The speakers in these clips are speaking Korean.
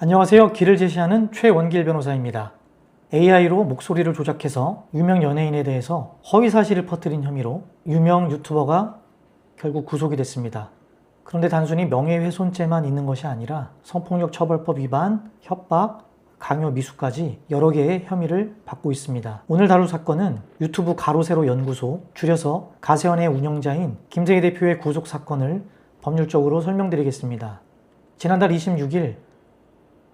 안녕하세요. 길을 제시하는 최원길 변호사입니다. AI로 목소리를 조작해서 유명 연예인에 대해서 허위 사실을 퍼뜨린 혐의로 유명 유튜버가 결국 구속이 됐습니다. 그런데 단순히 명예훼손죄만 있는 것이 아니라 성폭력처벌법 위반, 협박, 강요 미수까지 여러 개의 혐의를 받고 있습니다. 오늘 다룰 사건은 유튜브 가로세로 연구소, 줄여서 가세연의 운영자인 김세희 대표의 구속 사건을 법률적으로 설명드리겠습니다. 지난달 26일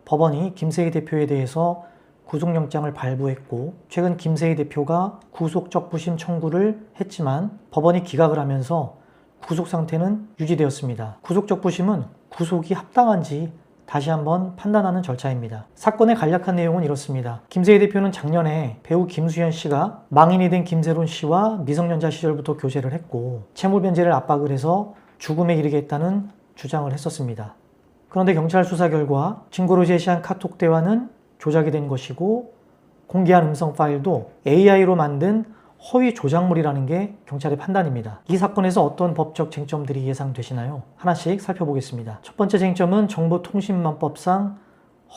법원이 김세희 대표에 대해서 구속영장을 발부했고, 최근 김세희 대표가 구속적부심 청구를 했지만 법원이 기각을 하면서 구속 상태는 유지되었습니다. 구속적부심은 구속이 합당한지 다시 한번 판단하는 절차입니다. 사건의 간략한 내용은 이렇습니다. 김세희 대표는 작년에 배우 김수현 씨가 망인이 된 김세론 씨와 미성년자 시절부터 교제를 했고, 채무 변제를 압박을 해서 죽음에 이르겠다는 주장을 했었습니다. 그런데 경찰 수사 결과 증거로 제시한 카톡 대화는 조작이 된 것이고, 공개한 음성 파일도 AI로 만든 허위 조작물이라는 게 경찰의 판단입니다. 이 사건에서 어떤 법적 쟁점들이 예상되시나요? 하나씩 살펴보겠습니다. 첫 번째 쟁점은 정보통신망법상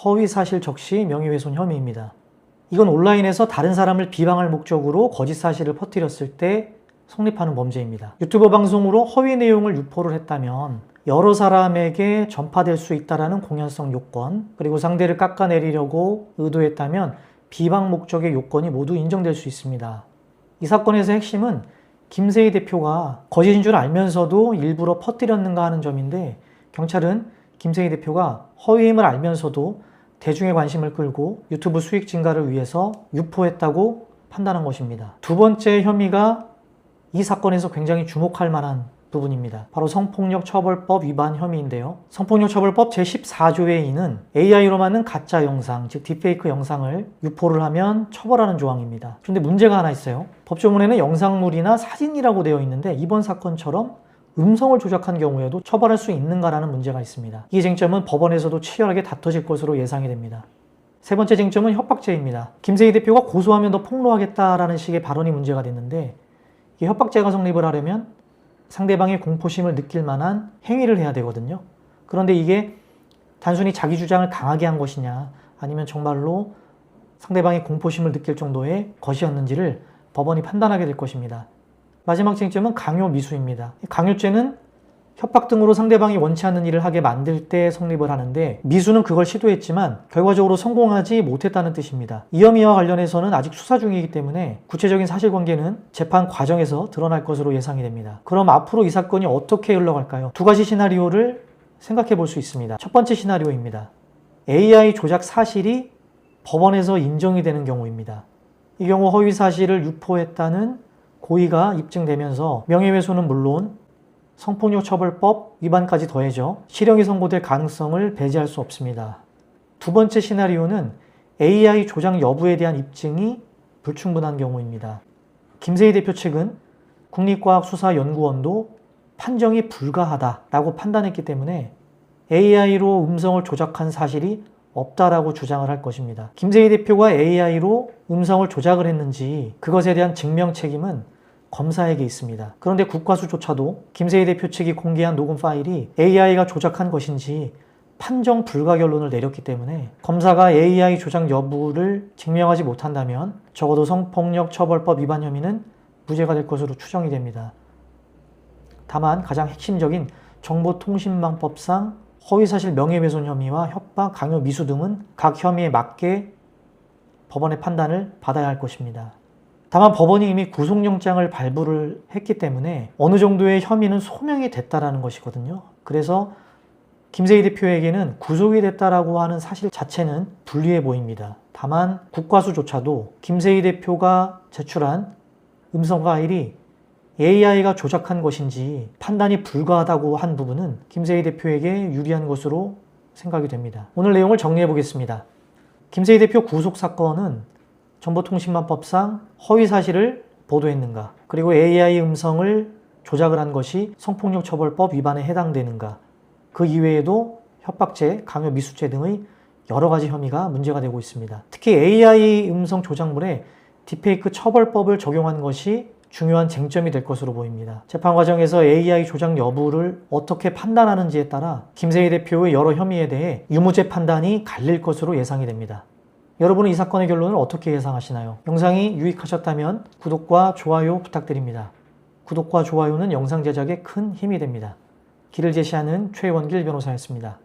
허위 사실 적시 명예훼손 혐의입니다. 이건 온라인에서 다른 사람을 비방할 목적으로 거짓 사실을 퍼뜨렸을 때 성립하는 범죄입니다. 유튜브 방송으로 허위 내용을 유포를 했다면 여러 사람에게 전파될 수 있다는 공연성 요건, 그리고 상대를 깎아내리려고 의도했다면 비방 목적의 요건이 모두 인정될 수 있습니다. 이 사건에서 핵심은 김세희 대표가 거짓인 줄 알면서도 일부러 퍼뜨렸는가 하는 점인데, 경찰은 김세희 대표가 허위임을 알면서도 대중의 관심을 끌고 유튜브 수익 증가를 위해서 유포했다고 판단한 것입니다. 두 번째 혐의가 이 사건에서 굉장히 주목할 만한 부분입니다. 바로 성폭력처벌법 위반 혐의인데요. 성폭력처벌법 제14조의 2는 AI로 만든 가짜 영상, 즉 딥페이크 영상을 유포를 하면 처벌하는 조항입니다. 그런데 문제가 하나 있어요. 법조문에는 영상물이나 사진이라고 되어 있는데, 이번 사건처럼 음성을 조작한 경우에도 처벌할 수 있는가라는 문제가 있습니다. 이 쟁점은 법원에서도 치열하게 다퉈질 것으로 예상이 됩니다. 세 번째 쟁점은 협박죄입니다. 김세희 대표가 고소하면 더 폭로하겠다라는 식의 발언이 문제가 됐는데, 이 협박죄가 성립을 하려면 상대방의 공포심을 느낄 만한 행위를 해야 되거든요. 그런데 이게 단순히 자기 주장을 강하게 한 것이냐, 아니면 정말로 상대방의 공포심을 느낄 정도의 것이었는지를 법원이 판단하게 될 것입니다. 마지막 쟁점은 강요 미수입니다. 강요죄는 협박 등으로 상대방이 원치 않는 일을 하게 만들 때 성립을 하는데, 미수는 그걸 시도했지만 결과적으로 성공하지 못했다는 뜻입니다. 이 혐의와 관련해서는 아직 수사 중이기 때문에 구체적인 사실관계는 재판 과정에서 드러날 것으로 예상이 됩니다. 그럼 앞으로 이 사건이 어떻게 흘러갈까요? 두 가지 시나리오를 생각해 볼 수 있습니다. 첫 번째 시나리오입니다. AI 조작 사실이 법원에서 인정이 되는 경우입니다. 이 경우 허위 사실을 유포했다는 고의가 입증되면서 명예훼손은 물론 성폭력처벌법 위반까지 더해져 실형이 선고될 가능성을 배제할 수 없습니다. 두 번째 시나리오는 AI 조작 여부에 대한 입증이 불충분한 경우입니다. 김세희 대표 측은 국립과학수사연구원도 판정이 불가하다라고 판단했기 때문에 AI로 음성을 조작한 사실이 없다라고 주장을 할 것입니다. 김세희 대표가 AI로 음성을 조작을 했는지 그것에 대한 증명 책임은 검사에게 있습니다. 그런데 국과수조차도 김세희 대표 측이 공개한 녹음 파일이 AI가 조작한 것인지 판정 불가 결론을 내렸기 때문에 검사가 AI 조작 여부를 증명하지 못한다면 적어도 성폭력처벌법 위반 혐의는 무죄가 될 것으로 추정이 됩니다. 다만 가장 핵심적인 정보통신망법상 허위사실 명예훼손 혐의와 협박, 강요 미수 등은 각 혐의에 맞게 법원의 판단을 받아야 할 것입니다. 다만 법원이 이미 구속영장을 발부를 했기 때문에 어느 정도의 혐의는 소명이 됐다라는 것이거든요. 그래서 김세희 대표에게는 구속이 됐다라고 하는 사실 자체는 불리해 보입니다. 다만 국과수조차도 김세희 대표가 제출한 음성 파일이 AI가 조작한 것인지 판단이 불가하다고 한 부분은 김세희 대표에게 유리한 것으로 생각이 됩니다. 오늘 내용을 정리해 보겠습니다. 김세희 대표 구속 사건은 정보통신망법상 허위 사실을 보도했는가, 그리고 AI 음성을 조작을 한 것이 성폭력처벌법 위반에 해당되는가, 그 이외에도 협박죄, 강요 미수죄 등의 여러 가지 혐의가 문제가 되고 있습니다. 특히 AI 음성 조작물에 딥페이크 처벌법을 적용한 것이 중요한 쟁점이 될 것으로 보입니다. 재판 과정에서 AI 조작 여부를 어떻게 판단하는지에 따라 김세희 대표의 여러 혐의에 대해 유무죄 판단이 갈릴 것으로 예상이 됩니다. 여러분은 이 사건의 결론을 어떻게 예상하시나요? 영상이 유익하셨다면 구독과 좋아요 부탁드립니다. 구독과 좋아요는 영상 제작에 큰 힘이 됩니다. 길을 제시하는 최원길 변호사였습니다.